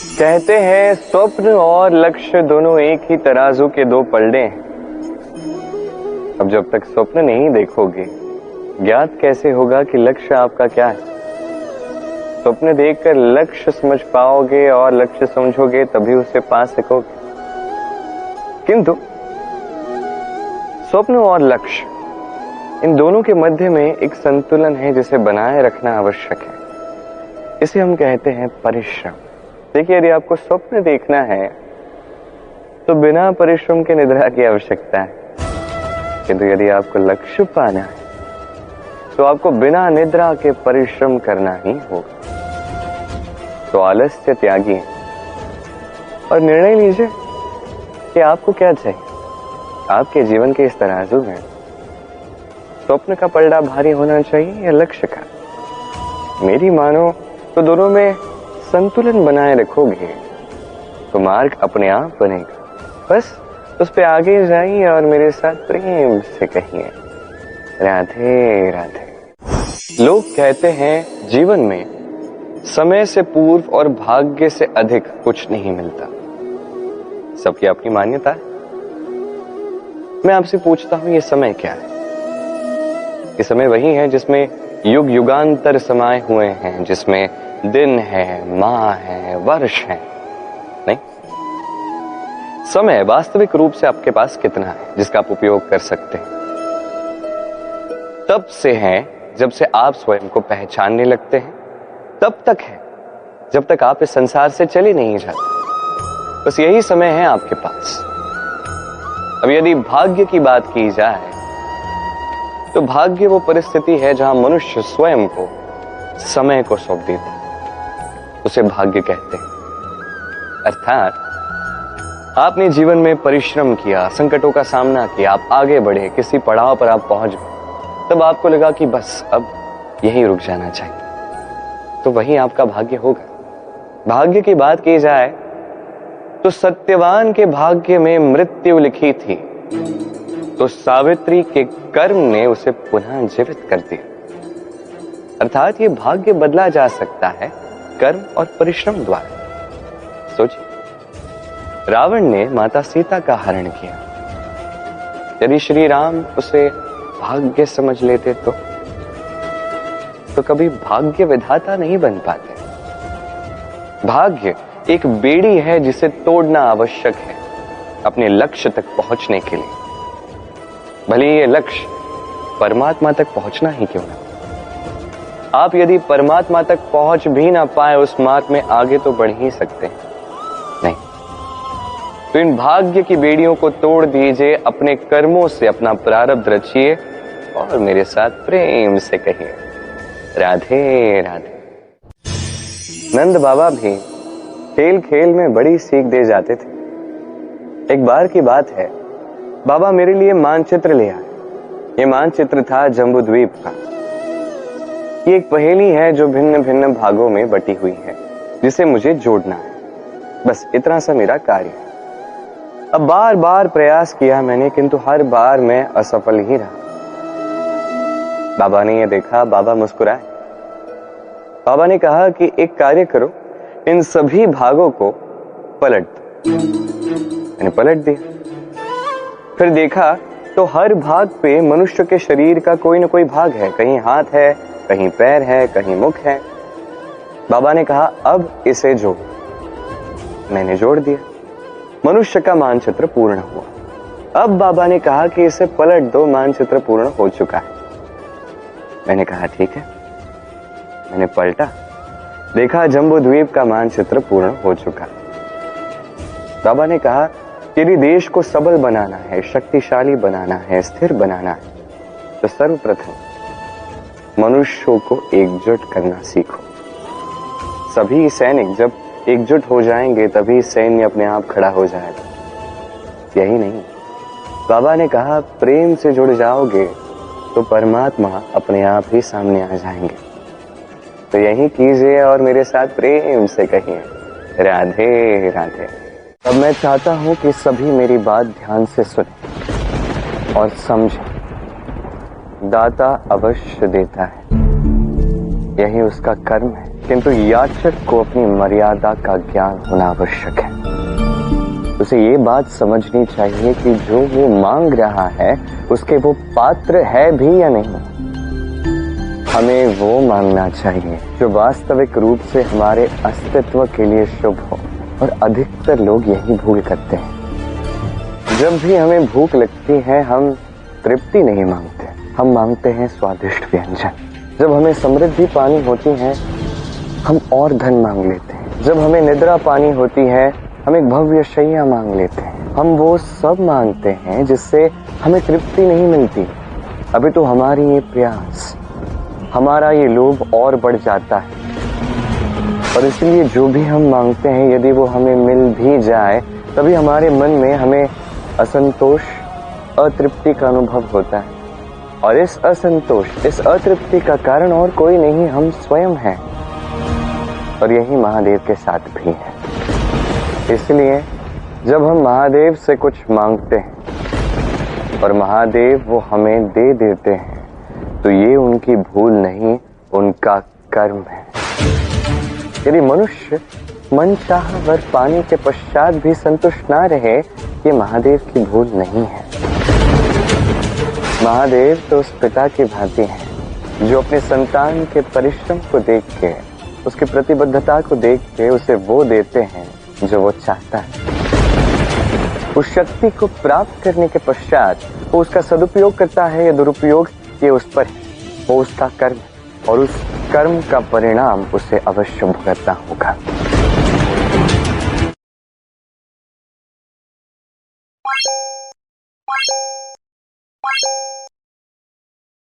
कहते हैं स्वप्न और लक्ष्य दोनों एक ही तराजू के दो पलड़े हैं। अब जब तक स्वप्न नहीं देखोगे, ज्ञात कैसे होगा कि लक्ष्य आपका क्या है। स्वप्न देखकर लक्ष्य समझ पाओगे और लक्ष्य समझोगे तभी उसे पा सकोगे। किंतु स्वप्न और लक्ष्य, इन दोनों के मध्य में एक संतुलन है जिसे बनाए रखना आवश्यक है। इसे हम कहते हैं परिश्रम। देखिए, यदि आपको स्वप्न देखना है तो बिना परिश्रम के निद्रा की आवश्यकता है, किंतु यदि आपको लक्ष्य पाना है तो आपको बिना निद्रा के परिश्रम करना ही होगा। तो आलस्य त्यागिए और निर्णय लीजिए कि आपको क्या चाहिए। आपके जीवन के इस तराजू में स्वप्न का पलड़ा भारी होना चाहिए या लक्ष्य का। मेरी मानो तो दोनों में संतुलन बनाए रखोगे तो मार्ग अपने आप बनेगा। बस उस पे आगे जाइए और मेरे साथ प्रेम से कहिए, राधे राधे। लोग कहते हैं जीवन में समय से पूर्व और भाग्य से अधिक कुछ नहीं मिलता। सबकी अपनी मान्यता है। मैं आपसे पूछता हूं, ये समय क्या है? ये समय वही है जिसमें युग युगांतर समाये हुए हैं, जिसमें दिन है, माह है, वर्ष है। नहीं, समय वास्तविक रूप से आपके पास कितना है जिसका आप उपयोग कर सकते हैं? तब से है जब से आप स्वयं को पहचानने लगते हैं, तब तक है जब तक आप इस संसार से चले नहीं जाते। बस यही समय है आपके पास। अब यदि भाग्य की बात की जाए तो भाग्य वो परिस्थिति है जहां मनुष्य स्वयं को समय को सौंप देता है, उसे भाग्य कहते हैं। अर्थात आपने जीवन में परिश्रम किया, संकटों का सामना किया, आप आगे बढ़े, किसी पड़ाव पर आप पहुंच गए, तब आपको लगा कि बस अब यहीं रुक जाना चाहिए, तो वही आपका भाग्य होगा। भाग्य की बात की जाए तो सत्यवान के भाग्य में मृत्यु लिखी थी, तो सावित्री के कर्म ने उसे पुनः जीवित कर दिया। अर्थात ये भाग्य बदला जा सकता है कर्म और परिश्रम द्वारा। सोचिए, रावण ने माता सीता का हरण किया। यदि श्री राम उसे भाग्य समझ लेते तो कभी भाग्य विधाता नहीं बन पाते। भाग्य एक बेड़ी है जिसे तोड़ना आवश्यक है अपने लक्ष्य तक पहुंचने के लिए, भले ये लक्ष्य परमात्मा तक पहुंचना ही क्यों ना। आप यदि परमात्मा तक पहुंच भी ना पाए, उस मार्ग में आगे तो बढ़ ही सकते हैं। नहीं, तो इन भाग्य की बेड़ियों को तोड़ दीजिए, अपने कर्मों से अपना प्रारब्ध रचिए और मेरे साथ प्रेम से कहिए, राधे राधे। नंद बाबा भी खेल खेल में बड़ी सीख दे जाते थे। एक बार की बात है, बाबा मेरे लिए मानचित्र ले आए। ये मानचित्र था जम्बूद्वीप का। ये एक पहेली है जो भिन्न भिन्न भागों में बटी हुई है, जिसे मुझे जोड़ना है। बस इतना सा मेरा कार्य है। अब बार बार प्रयास किया मैंने, किंतु हर बार मैं असफल ही रहा। बाबा ने ये देखा, बाबा मुस्कुराए। बाबा ने कहा कि एक कार्य करो, इन सभी भागों को पलट दो। मैंने पलट दिया। फिर देखा तो हर भाग पे मनुष्य के शरीर का कोई ना कोई भाग है। कहीं हाथ है, कहीं पैर है, कहीं मुख है। बाबा ने कहा अब इसे जोड़। मैंने जोड़ दिया। मनुष्य का मानचित्र पूर्ण हुआ। अब बाबा ने कहा कि इसे पलट दो, मानचित्र पूर्ण हो चुका है। मैंने कहा ठीक है। मैंने पलटा, देखा जम्बूद्वीप का मानचित्र पूर्ण हो चुका। बाबा ने कहा यदि देश को सबल बनाना है, शक्तिशाली बनाना है, स्थिर बनाना है, तो सर्वप्रथम मनुष्यों को एकजुट करना सीखो। सभी सैनिक जब एकजुट हो जाएंगे तभी सैन्य अपने आप खड़ा हो जाएगा। यही नहीं, बाबा ने कहा प्रेम से जुड़ जाओगे तो परमात्मा अपने आप ही सामने आ जाएंगे। तो यही कीजिए और मेरे साथ प्रेम से कहिए, राधे राधे। अब मैं चाहता हूं कि सभी मेरी बात ध्यान से सुने और समझें। दाता अवश्य देता है, यही उसका कर्म है। किंतु याचक को अपनी मर्यादा का ज्ञान होना आवश्यक है। उसे ये बात समझनी चाहिए कि जो वो मांग रहा है उसके वो पात्र है भी या नहीं। हमें वो मांगना चाहिए जो वास्तविक रूप से हमारे अस्तित्व के लिए शुभ हो, और अधिकतर लोग यही भूल करते हैं। जब भी हमें भूख लगती है हम तृप्ति नहीं मांगते, हम मांगते हैं स्वादिष्ट व्यंजन। जब हमें समृद्धि पानी होती है हम और धन मांग लेते हैं। जब हमें निद्रा पानी होती है हम एक भव्य शैया मांग लेते हैं। हम वो सब मांगते हैं जिससे हमें तृप्ति नहीं मिलती। अभी तो हमारी ये प्रयास, हमारा ये लोभ और बढ़ जाता है, और इसलिए जो भी हम मांगते हैं यदि वो हमें मिल भी जाए तभी हमारे मन में हमें असंतोष, अतृप्ति का अनुभव होता है। और इस असंतोष, इस अतृप्ति का कारण और कोई नहीं, हम स्वयं हैं। और यही महादेव के साथ भी है। इसलिए जब हम महादेव से कुछ मांगते हैं और महादेव वो हमें दे देते हैं तो ये उनकी भूल नहीं, उनका कर्म है। यदि मनुष्य मनचाहा वर पाने के पश्चात भी संतुष्ट ना रहे, ये महादेव की भूल नहीं है। महादेव तो उस पिता की भांति हैं जो अपने संतान के परिश्रम को देख के, उसकी प्रतिबद्धता को देख के उसे वो देते हैं जो वो चाहता है। उस शक्ति को प्राप्त करने के पश्चात वो उसका सदुपयोग करता है या दुरुपयोग, ये उस पर है। वो उसका कर्म, और उस कर्म का परिणाम उसे अवश्य भुगतना होगा।